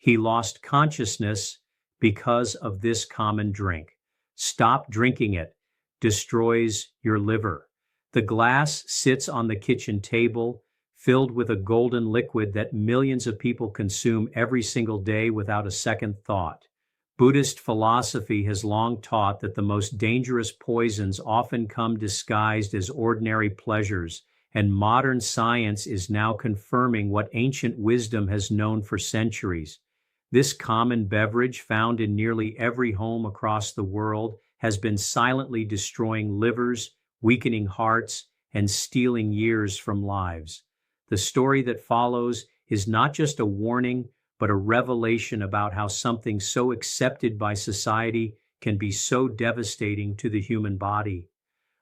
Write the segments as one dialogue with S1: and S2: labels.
S1: He lost consciousness because of this common drink. Stop drinking it. Destroys your liver. The glass sits on the kitchen table, filled with a golden liquid that millions of people consume every single day without a second thought. Buddhist philosophy has long taught that the most dangerous poisons often come disguised as ordinary pleasures, and modern science is now confirming what ancient wisdom has known for centuries. This common beverage, found in nearly every home across the world, has been silently destroying livers, weakening hearts, and stealing years from lives. The story that follows is not just a warning, but a revelation about how something so accepted by society can be so devastating to the human body.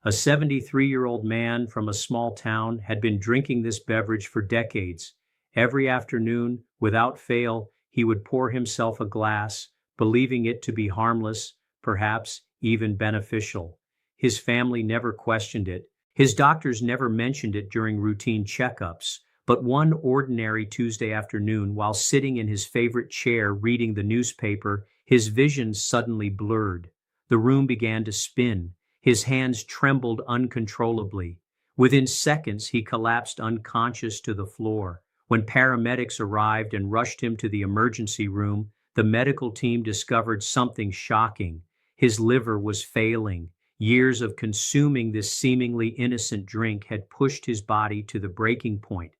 S1: A 73-year-old man from a small town had been drinking this beverage for decades. Every afternoon, without fail, he would pour himself a glass, believing it to be harmless, perhaps even beneficial. His family never questioned it. His doctors never mentioned it during routine checkups. But one ordinary Tuesday afternoon, while sitting in his favorite chair reading the newspaper, his vision suddenly blurred. The room began to spin. His hands trembled uncontrollably. Within seconds, he collapsed unconscious to the floor. When paramedics arrived and rushed him to the emergency room, the medical team discovered something shocking. His liver was failing. Years of consuming this seemingly innocent drink had pushed his body to the breaking point.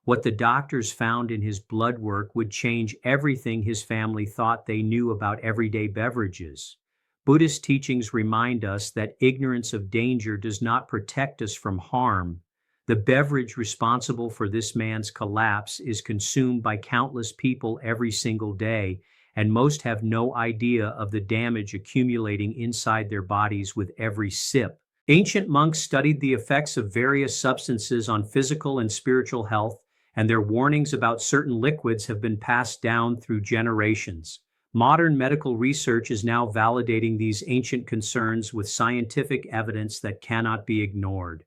S1: What the doctors found in his blood work would change everything his family thought they knew about everyday beverages. Buddhist teachings remind us that ignorance of danger does not protect us from harm. The beverage responsible for this man's collapse is consumed by countless people every single day, and most have no idea of the damage accumulating inside their bodies with every sip. Ancient monks studied the effects of various substances on physical and spiritual health, and their warnings about certain liquids have been passed down through generations. Modern medical research is now validating these ancient concerns with scientific evidence that cannot be ignored.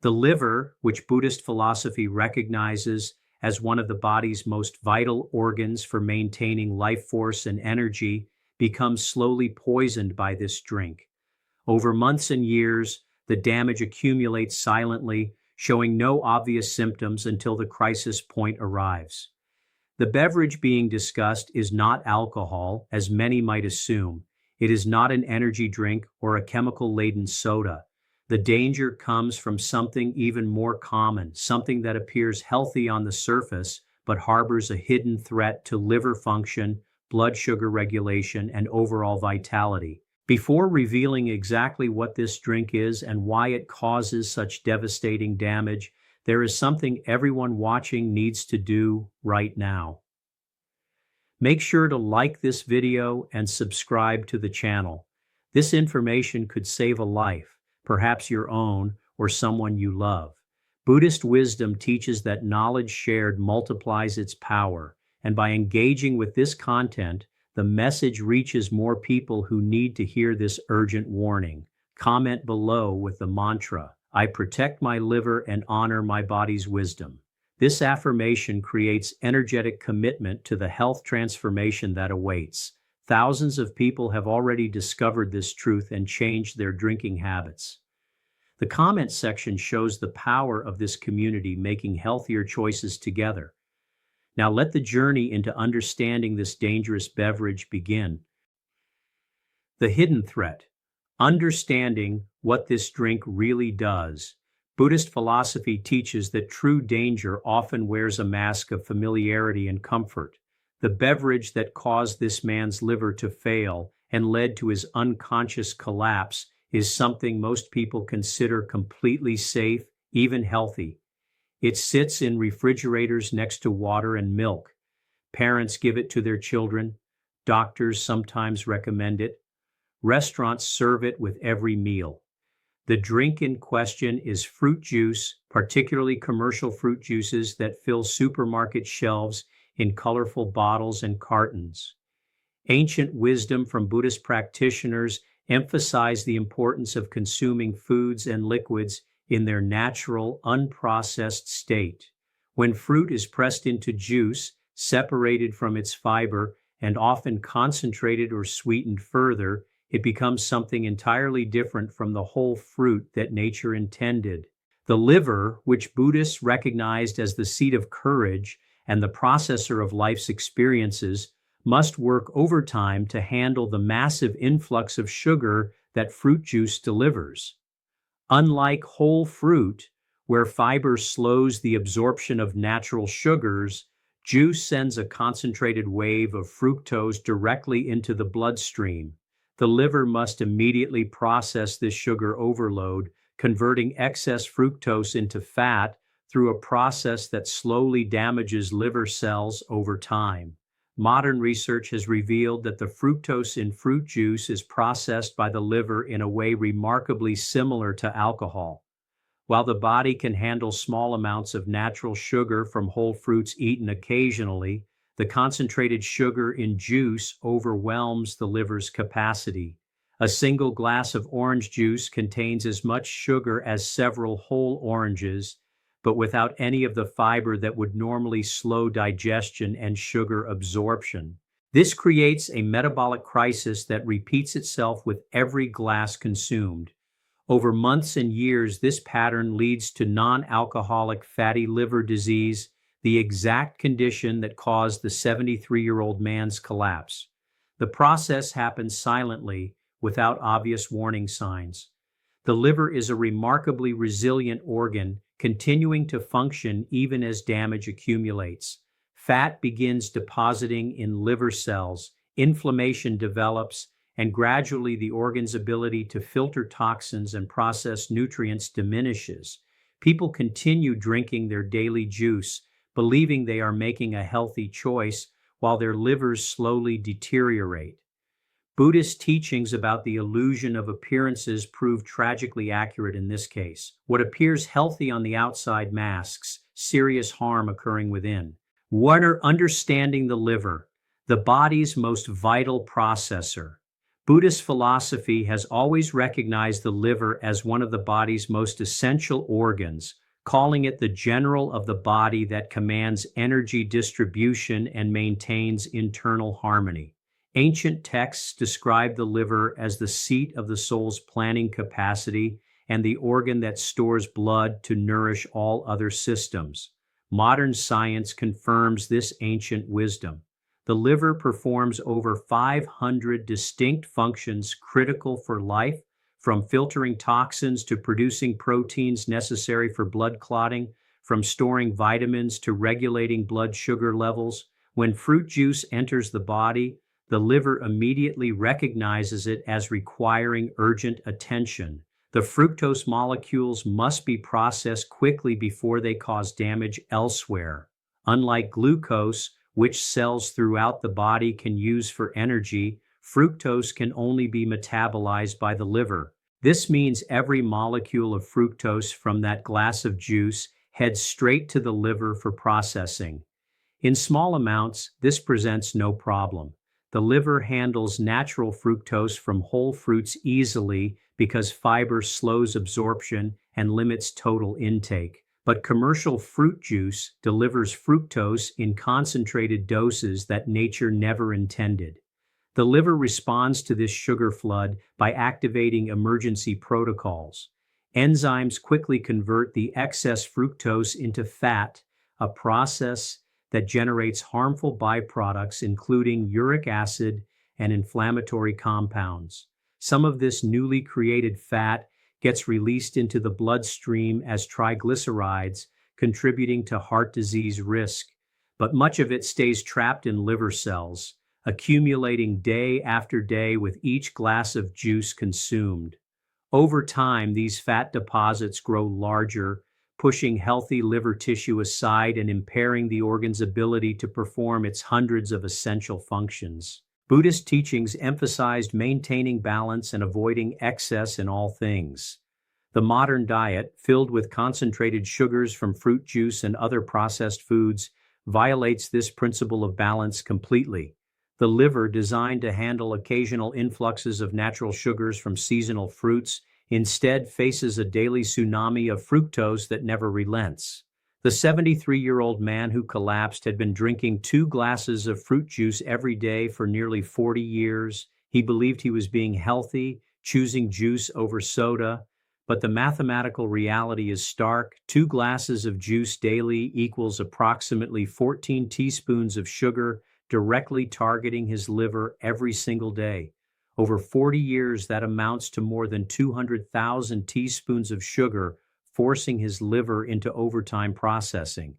S1: The liver, which Buddhist philosophy recognizes as one of the body's most vital organs for maintaining life force and energy, becomes slowly poisoned by this drink. Over months and years, the damage accumulates silently, showing no obvious symptoms until the crisis point arrives. The beverage being discussed is not alcohol, as many might assume. It is not an energy drink or a chemical-laden soda. The danger comes from something even more common, something that appears healthy on the surface, but harbors a hidden threat to liver function, blood sugar regulation, and overall vitality. Before revealing exactly what this drink is and why it causes such devastating damage, there is something everyone watching needs to do right now. Make sure to like this video and subscribe to the channel. This information could save a life, perhaps your own or someone you love. Buddhist wisdom teaches that knowledge shared multiplies its power, and by engaging with this content, the message reaches more people who need to hear this urgent warning. Comment below with the mantra, "I protect my liver and honor my body's wisdom." This affirmation creates energetic commitment to the health transformation that awaits. Thousands of people have already discovered this truth and changed their drinking habits. The comment section shows the power of this community making healthier choices together. Now let the journey into understanding this dangerous beverage begin. The hidden threat. Understanding what this drink really does. Buddhist philosophy teaches that true danger often wears a mask of familiarity and comfort. The beverage that caused this man's liver to fail and led to his unconscious collapse is something most people consider completely safe, even healthy. It sits in refrigerators next to water and milk. Parents give it to their children. Doctors sometimes recommend it. Restaurants serve it with every meal. The drink in question is fruit juice, particularly commercial fruit juices that fill supermarket shelves in colorful bottles and cartons. Ancient wisdom from Buddhist practitioners emphasize the importance of consuming foods and liquids in their natural, unprocessed state. When fruit is pressed into juice, separated from its fiber and often concentrated or sweetened further, it becomes something entirely different from the whole fruit that nature intended. The liver, which Buddhists recognized as the seat of courage and the processor of life's experiences, must work overtime to handle the massive influx of sugar that fruit juice delivers. Unlike whole fruit, where fiber slows the absorption of natural sugars, juice sends a concentrated wave of fructose directly into the bloodstream. The liver must immediately process this sugar overload, converting excess fructose into fat through a process that slowly damages liver cells over time. Modern research has revealed that the fructose in fruit juice is processed by the liver in a way remarkably similar to alcohol. While the body can handle small amounts of natural sugar from whole fruits eaten occasionally, the concentrated sugar in juice overwhelms the liver's capacity. A single glass of orange juice contains as much sugar as several whole oranges, but without any of the fiber that would normally slow digestion and sugar absorption. This creates a metabolic crisis that repeats itself with every glass consumed. Over months and years, this pattern leads to non-alcoholic fatty liver disease, the exact condition that caused the 73-year-old man's collapse. The process happens silently, without obvious warning signs. The liver is a remarkably resilient organ, continuing to function even as damage accumulates. Fat begins depositing in liver cells, inflammation develops, and gradually the organ's ability to filter toxins and process nutrients diminishes. People continue drinking their daily juice, believing they are making a healthy choice, while their livers slowly deteriorate. Buddhist teachings about the illusion of appearances prove tragically accurate in this case. What appears healthy on the outside masks serious harm occurring within. Understanding the liver, the body's most vital processor. Buddhist philosophy has always recognized the liver as one of the body's most essential organs, calling it the general of the body that commands energy distribution and maintains internal harmony. Ancient texts describe the liver as the seat of the soul's planning capacity and the organ that stores blood to nourish all other systems. Modern science confirms this ancient wisdom. The liver performs over 500 distinct functions critical for life, from filtering toxins to producing proteins necessary for blood clotting, from storing vitamins to regulating blood sugar levels. When fruit juice enters the body, the liver immediately recognizes it as requiring urgent attention. The fructose molecules must be processed quickly before they cause damage elsewhere. Unlike glucose, which cells throughout the body can use for energy, fructose can only be metabolized by the liver. This means every molecule of fructose from that glass of juice heads straight to the liver for processing. In small amounts, this presents no problem. The liver handles natural fructose from whole fruits easily because fiber slows absorption and limits total intake. But commercial fruit juice delivers fructose in concentrated doses that nature never intended. The liver responds to this sugar flood by activating emergency protocols. Enzymes quickly convert the excess fructose into fat, a process that generates harmful byproducts including uric acid and inflammatory compounds. Some of this newly created fat gets released into the bloodstream as triglycerides, contributing to heart disease risk, but much of it stays trapped in liver cells, accumulating day after day with each glass of juice consumed. Over time, these fat deposits grow larger, pushing healthy liver tissue aside and impairing the organ's ability to perform its hundreds of essential functions. Buddhist teachings emphasized maintaining balance and avoiding excess in all things. The modern diet, filled with concentrated sugars from fruit juice and other processed foods, violates this principle of balance completely. The liver, designed to handle occasional influxes of natural sugars from seasonal fruits, instead faces a daily tsunami of fructose that never relents. The 73-year-old man who collapsed had been drinking 2 glasses of fruit juice every day for nearly 40 years. He believed he was being healthy, choosing juice over soda, but the mathematical reality is stark. 2 glasses of juice daily equals approximately 14 teaspoons of sugar, directly targeting his liver every single day. Over 40 years, that amounts to more than 200,000 teaspoons of sugar, forcing his liver into overtime processing.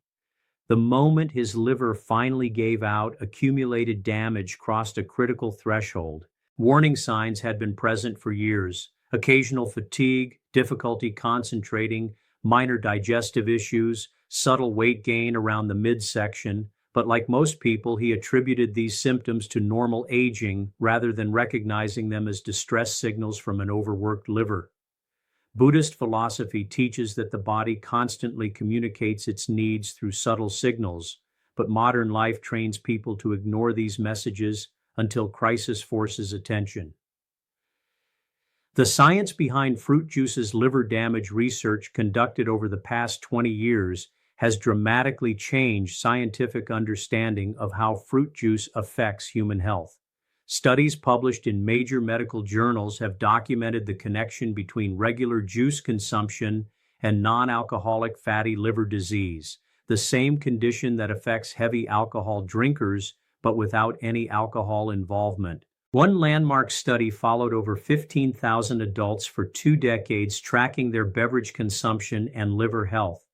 S1: The moment his liver finally gave out, accumulated damage crossed a critical threshold. Warning signs had been present for years: occasional fatigue, difficulty concentrating, minor digestive issues, subtle weight gain around the midsection. But like most people, he attributed these symptoms to normal aging rather than recognizing them as distress signals from an overworked liver. Buddhist philosophy teaches that the body constantly communicates its needs through subtle signals, but modern life trains people to ignore these messages until crisis forces attention. The science behind fruit juice's liver damage research conducted over the past 20 years has dramatically changed scientific understanding of how fruit juice affects human health. Studies published in major medical journals have documented the connection between regular juice consumption and non-alcoholic fatty liver disease, the same condition that affects heavy alcohol drinkers but without any alcohol involvement. One landmark study followed over 15,000 adults for 2 decades, tracking their beverage consumption and liver health.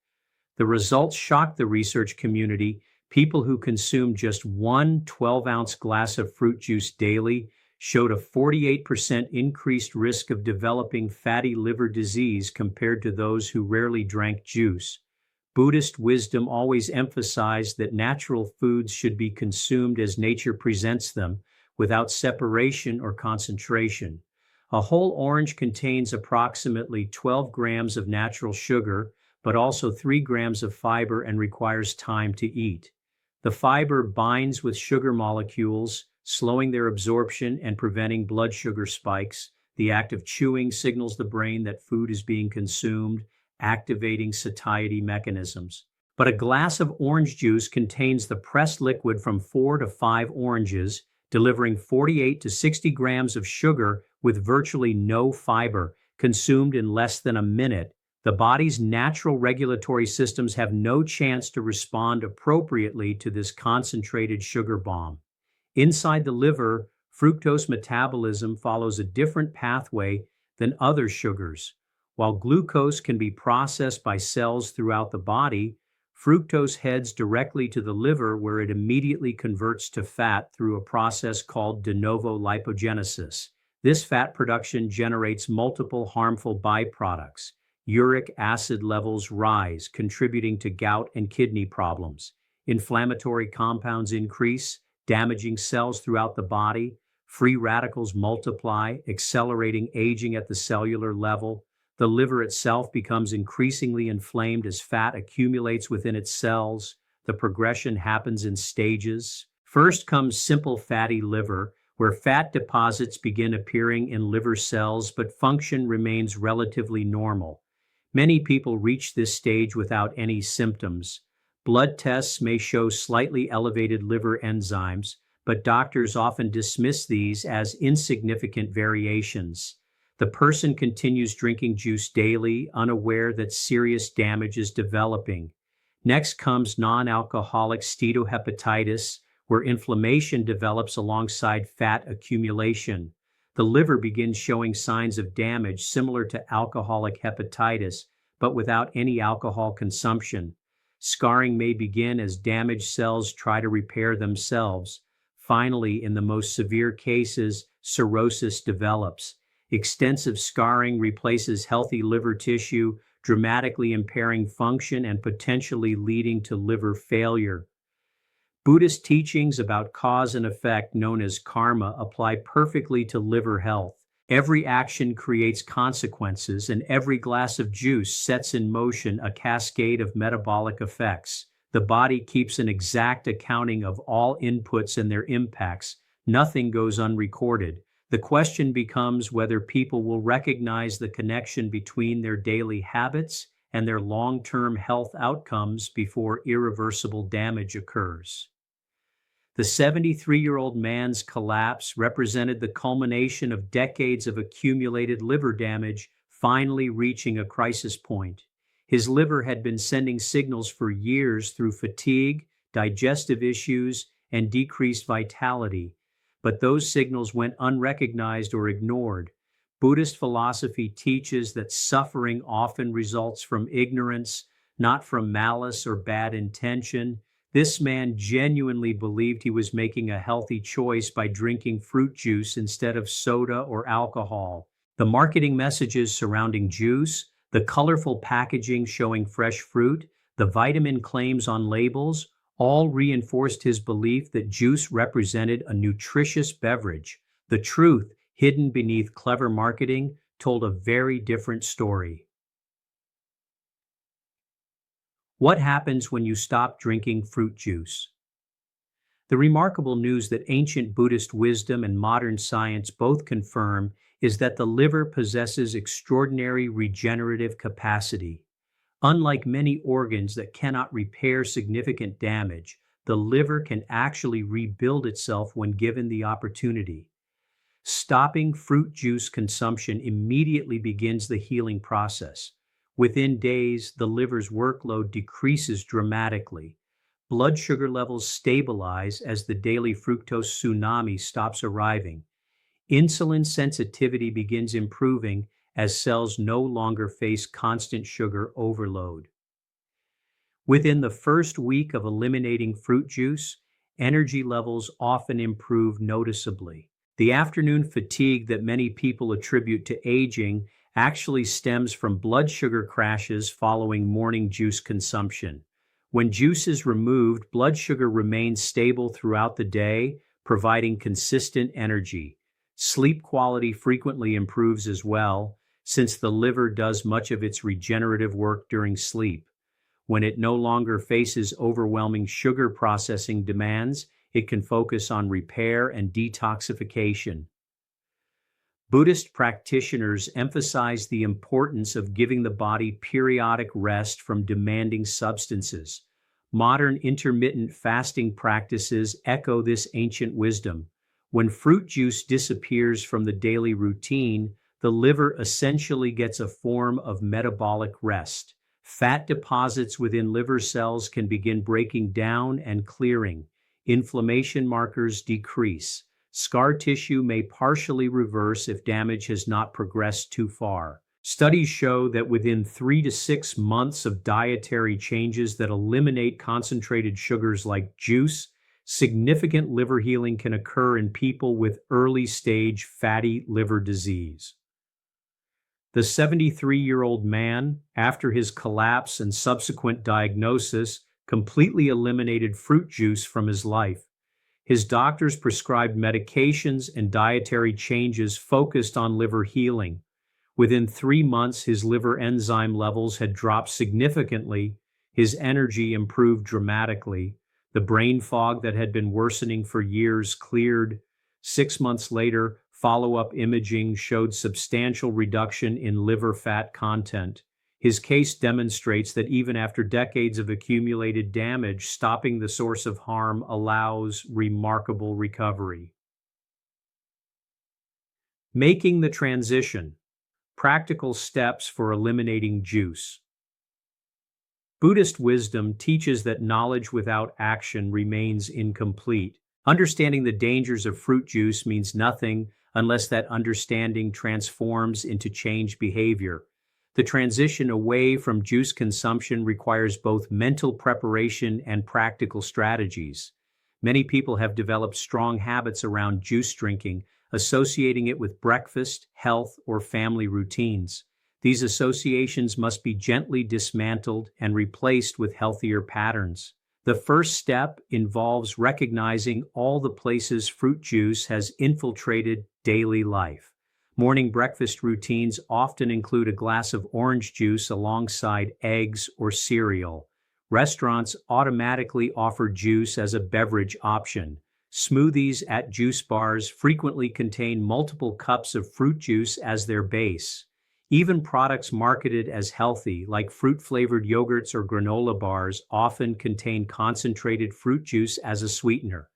S1: The results shocked the research community. People who consumed just one 12-ounce glass of fruit juice daily showed a 48% increased risk of developing fatty liver disease compared to those who rarely drank juice. Buddhist wisdom always emphasized that natural foods should be consumed as nature presents them, without separation or concentration. A whole orange contains approximately 12 grams of natural sugar, but also 3 grams of fiber and requires time to eat. The fiber binds with sugar molecules, slowing their absorption and preventing blood sugar spikes. The act of chewing signals the brain that food is being consumed, activating satiety mechanisms. But a glass of orange juice contains the pressed liquid from 4 to 5 oranges, delivering 48 to 60 grams of sugar with virtually no fiber, consumed in less than a minute. The body's natural regulatory systems have no chance to respond appropriately to this concentrated sugar bomb. Inside the liver, fructose metabolism follows a different pathway than other sugars. While glucose can be processed by cells throughout the body, fructose heads directly to the liver, where it immediately converts to fat through a process called de novo lipogenesis. This fat production generates multiple harmful byproducts. Uric acid levels rise, contributing to gout and kidney problems. Inflammatory compounds increase, damaging cells throughout the body. Free radicals multiply, accelerating aging at the cellular level. The liver itself becomes increasingly inflamed as fat accumulates within its cells. The progression happens in stages. First comes simple fatty liver, where fat deposits begin appearing in liver cells, but function remains relatively normal. Many people reach this stage without any symptoms. Blood tests may show slightly elevated liver enzymes, but doctors often dismiss these as insignificant variations. The person continues drinking juice daily, unaware that serious damage is developing. Next comes non-alcoholic steatohepatitis, where inflammation develops alongside fat accumulation. The liver begins showing signs of damage similar to alcoholic hepatitis, but without any alcohol consumption. Scarring may begin as damaged cells try to repair themselves. Finally, in the most severe cases, cirrhosis develops. Extensive scarring replaces healthy liver tissue, dramatically impairing function and potentially leading to liver failure. Buddhist teachings about cause and effect, known as karma, apply perfectly to liver health. Every action creates consequences, and every glass of juice sets in motion a cascade of metabolic effects. The body keeps an exact accounting of all inputs and their impacts. Nothing goes unrecorded. The question becomes whether people will recognize the connection between their daily habits and their long-term health outcomes before irreversible damage occurs. The 73-year-old man's collapse represented the culmination of decades of accumulated liver damage finally reaching a crisis point. His liver had been sending signals for years through fatigue, digestive issues, and decreased vitality, but those signals went unrecognized or ignored. Buddhist philosophy teaches that suffering often results from ignorance, not from malice or bad intention. This man genuinely believed he was making a healthy choice by drinking fruit juice instead of soda or alcohol. The marketing messages surrounding juice, the colorful packaging showing fresh fruit, the vitamin claims on labels, all reinforced his belief that juice represented a nutritious beverage. The truth, hidden beneath clever marketing, told a very different story. What happens when you stop drinking fruit juice? The remarkable news that ancient Buddhist wisdom and modern science both confirm is that the liver possesses extraordinary regenerative capacity. Unlike many organs that cannot repair significant damage, the liver can actually rebuild itself when given the opportunity. Stopping fruit juice consumption immediately begins the healing process. Within days, the liver's workload decreases dramatically. Blood sugar levels stabilize as the daily fructose tsunami stops arriving. Insulin sensitivity begins improving as cells no longer face constant sugar overload. Within the first week of eliminating fruit juice, energy levels often improve noticeably. The afternoon fatigue that many people attribute to aging actually stems from blood sugar crashes following morning juice consumption. When juice is removed, blood sugar remains stable throughout the day, providing consistent energy. Sleep quality frequently improves as well, since the liver does much of its regenerative work during sleep. When it no longer faces overwhelming sugar processing demands, it can focus on repair and detoxification. Buddhist practitioners emphasize the importance of giving the body periodic rest from demanding substances. Modern intermittent fasting practices echo this ancient wisdom. When fruit juice disappears from the daily routine, the liver essentially gets a form of metabolic rest. Fat deposits within liver cells can begin breaking down and clearing. Inflammation markers decrease. Scar tissue may partially reverse if damage has not progressed too far. Studies show that within 3 to 6 months of dietary changes that eliminate concentrated sugars like juice, significant liver healing can occur in people with early-stage fatty liver disease. The 73-year-old man, after his collapse and subsequent diagnosis, completely eliminated fruit juice from his life. His doctors prescribed medications and dietary changes focused on liver healing. Within 3 months, his liver enzyme levels had dropped significantly, his energy improved dramatically, the brain fog that had been worsening for years cleared. 6 months later, follow-up imaging showed substantial reduction in liver fat content. His case demonstrates that even after decades of accumulated damage, stopping the source of harm allows remarkable recovery. Making the transition. Practical steps for eliminating juice. Buddhist wisdom teaches that knowledge without action remains incomplete. Understanding the dangers of fruit juice means nothing unless that understanding transforms into changed behavior. The transition away from juice consumption requires both mental preparation and practical strategies. Many people have developed strong habits around juice drinking, associating it with breakfast, health, or family routines. These associations must be gently dismantled and replaced with healthier patterns. The first step involves recognizing all the places fruit juice has infiltrated daily life. Morning breakfast routines often include a glass of orange juice alongside eggs or cereal. Restaurants automatically offer juice as a beverage option. Smoothies at juice bars frequently contain multiple cups of fruit juice as their base. Even products marketed as healthy, like fruit-flavored yogurts or granola bars, often contain concentrated fruit juice as a sweetener.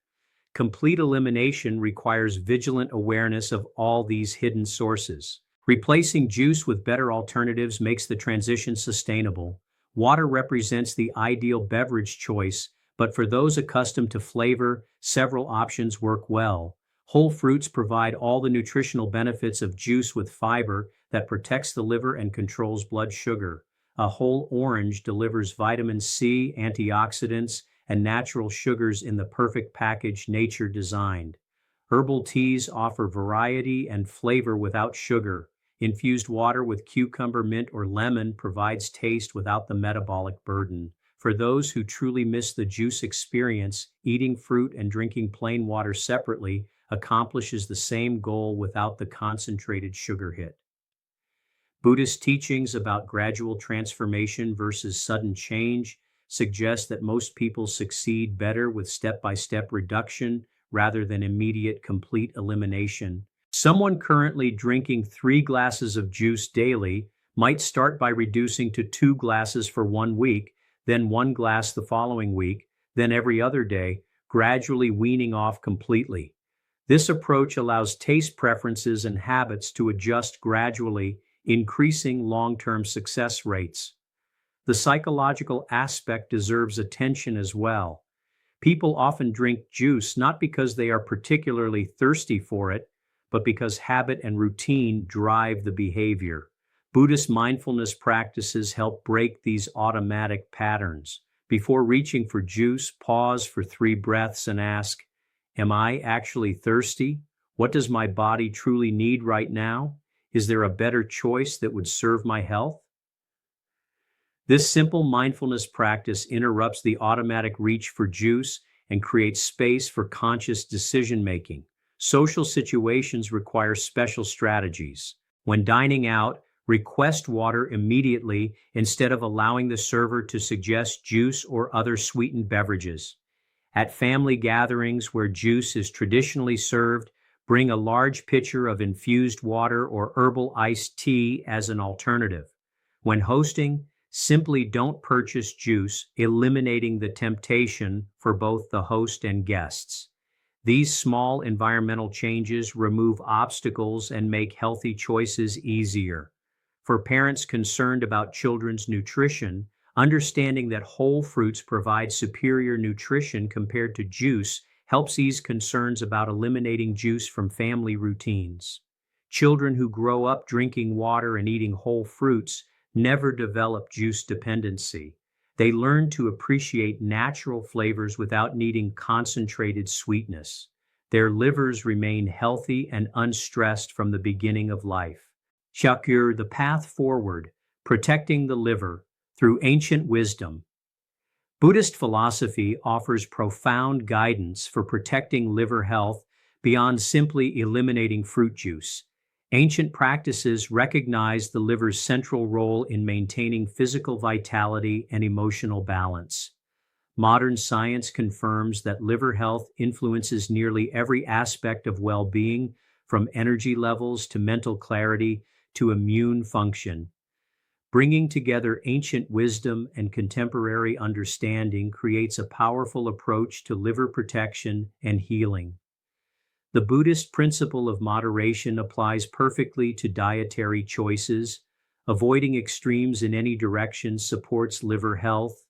S1: Complete elimination requires vigilant awareness of all these hidden sources. Replacing juice with better alternatives makes the transition sustainable. Water represents the ideal beverage choice, but for those accustomed to flavor, several options work well. Whole fruits provide all the nutritional benefits of juice with fiber that protects the liver and controls blood sugar. A whole orange delivers vitamin C, antioxidants, and natural sugars in the perfect package nature designed. Herbal teas offer variety and flavor without sugar. Infused water with cucumber, mint, or lemon provides taste without the metabolic burden. For those who truly miss the juice experience, eating fruit and drinking plain water separately accomplishes the same goal without the concentrated sugar hit. Buddhist teachings about gradual transformation versus sudden change suggest that most people succeed better with step-by-step reduction rather than immediate complete elimination. Someone currently drinking 3 glasses of juice daily might start by reducing to 2 glasses for 1 week, then 1 glass the following week, then every other day, gradually weaning off completely. This approach allows taste preferences and habits to adjust gradually, increasing long-term success rates. The psychological aspect deserves attention as well. People often drink juice not because they are particularly thirsty for it, but because habit and routine drive the behavior. Buddhist mindfulness practices help break these automatic patterns. Before reaching for juice, pause for 3 breaths and ask, am I actually thirsty? What does my body truly need right now? Is there a better choice that would serve my health? This simple mindfulness practice interrupts the automatic reach for juice and creates space for conscious decision-making. Social situations require special strategies. When dining out, request water immediately instead of allowing the server to suggest juice or other sweetened beverages. At family gatherings where juice is traditionally served, bring a large pitcher of infused water or herbal iced tea as an alternative. When hosting, simply don't purchase juice, eliminating the temptation for both the host and guests. These small environmental changes remove obstacles and make healthy choices easier. For parents concerned about children's nutrition, understanding that whole fruits provide superior nutrition compared to juice helps ease concerns about eliminating juice from family routines. Children who grow up drinking water and eating whole fruits never develop juice dependency. They learn to appreciate natural flavors without needing concentrated sweetness. Their livers remain healthy and unstressed from the beginning of life. Shakur, the path forward, protecting the liver through ancient wisdom. Buddhist philosophy offers profound guidance for protecting liver health beyond simply eliminating fruit juice. Ancient practices recognize the liver's central role in maintaining physical vitality and emotional balance. Modern science confirms that liver health influences nearly every aspect of well-being, from energy levels to mental clarity to immune function. Bringing together ancient wisdom and contemporary understanding creates a powerful approach to liver protection and healing. The Buddhist principle of moderation applies perfectly to dietary choices. Avoiding extremes in any direction supports liver health,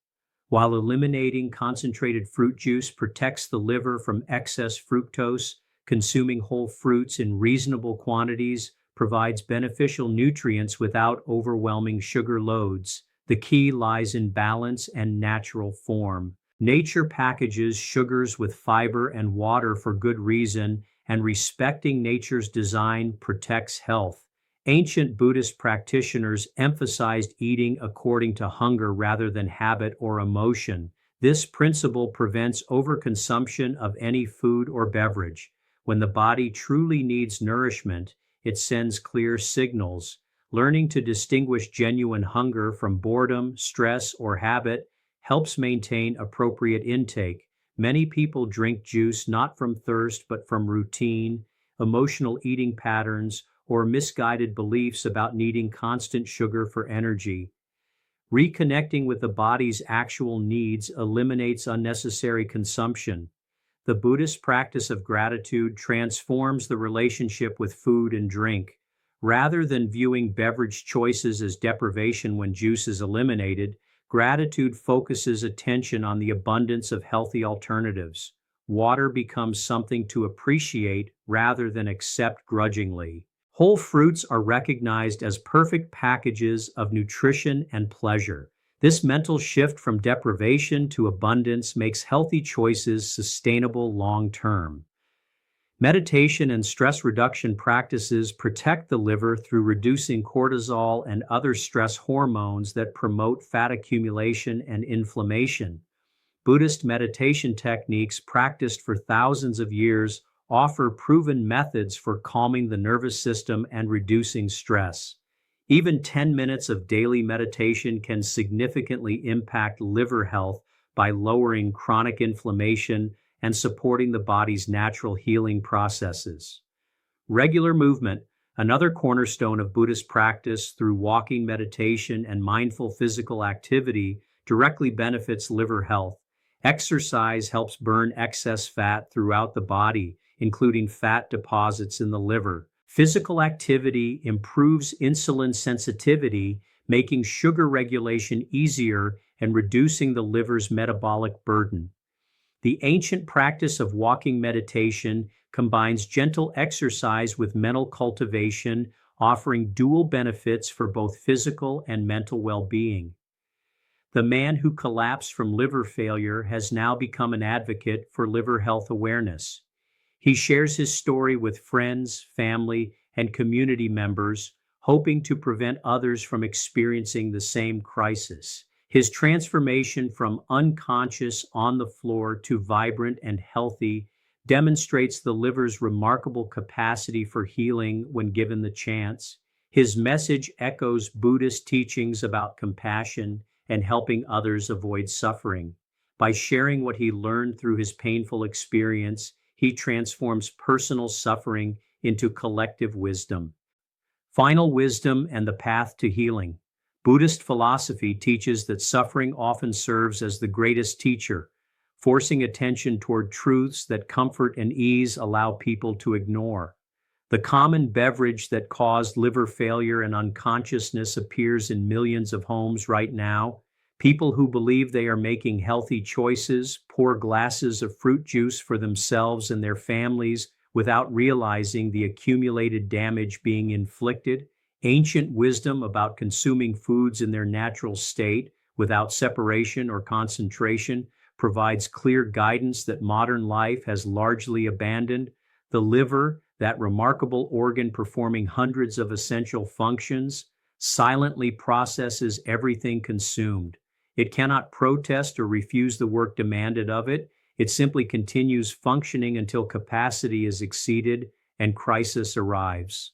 S1: while eliminating concentrated fruit juice protects the liver from excess fructose. Consuming whole fruits in reasonable quantities provides beneficial nutrients without overwhelming sugar loads. The key lies in balance and natural form. Nature packages sugars with fiber and water for good reason, and respecting nature's design protects health. Ancient Buddhist practitioners emphasized eating according to hunger rather than habit or emotion. This principle prevents overconsumption of any food or beverage. When the body truly needs nourishment, it sends clear signals. Learning to distinguish genuine hunger from boredom, stress, or habit helps maintain appropriate intake. Many people drink juice not from thirst but from routine, emotional eating patterns, or misguided beliefs about needing constant sugar for energy. Reconnecting with the body's actual needs eliminates unnecessary consumption. The Buddhist practice of gratitude transforms the relationship with food and drink. Rather than viewing beverage choices as deprivation when juice is eliminated, gratitude focuses attention on the abundance of healthy alternatives. Water becomes something to appreciate rather than accept grudgingly. Whole fruits are recognized as perfect packages of nutrition and pleasure. This mental shift from deprivation to abundance makes healthy choices sustainable long term. Meditation and stress reduction practices protect the liver through reducing cortisol and other stress hormones that promote fat accumulation and inflammation. Buddhist meditation techniques practiced for thousands of years offer proven methods for calming the nervous system and reducing stress. Even 10 minutes of daily meditation can significantly impact liver health by lowering chronic inflammation and supporting the body's natural healing processes. Regular movement, another cornerstone of Buddhist practice through walking meditation and mindful physical activity, directly benefits liver health. Exercise helps burn excess fat throughout the body, including fat deposits in the liver. Physical activity improves insulin sensitivity, making sugar regulation easier and reducing the liver's metabolic burden. The ancient practice of walking meditation combines gentle exercise with mental cultivation, offering dual benefits for both physical and mental well-being. The man who collapsed from liver failure has now become an advocate for liver health awareness. He shares his story with friends, family, and community members, hoping to prevent others from experiencing the same crisis. His transformation from unconscious on the floor to vibrant and healthy demonstrates the liver's remarkable capacity for healing when given the chance. His message echoes Buddhist teachings about compassion and helping others avoid suffering. By sharing what he learned through his painful experience, he transforms personal suffering into collective wisdom. Final wisdom and the path to healing. Buddhist philosophy teaches that suffering often serves as the greatest teacher, forcing attention toward truths that comfort and ease allow people to ignore. The common beverage that caused liver failure and unconsciousness appears in millions of homes right now. People who believe they are making healthy choices pour glasses of fruit juice for themselves and their families without realizing the accumulated damage being inflicted. Ancient wisdom about consuming foods in their natural state without separation or concentration provides clear guidance that modern life has largely abandoned. The liver, that remarkable organ performing hundreds of essential functions, silently processes everything consumed. It cannot protest or refuse the work demanded of it. It simply continues functioning until capacity is exceeded and crisis arrives.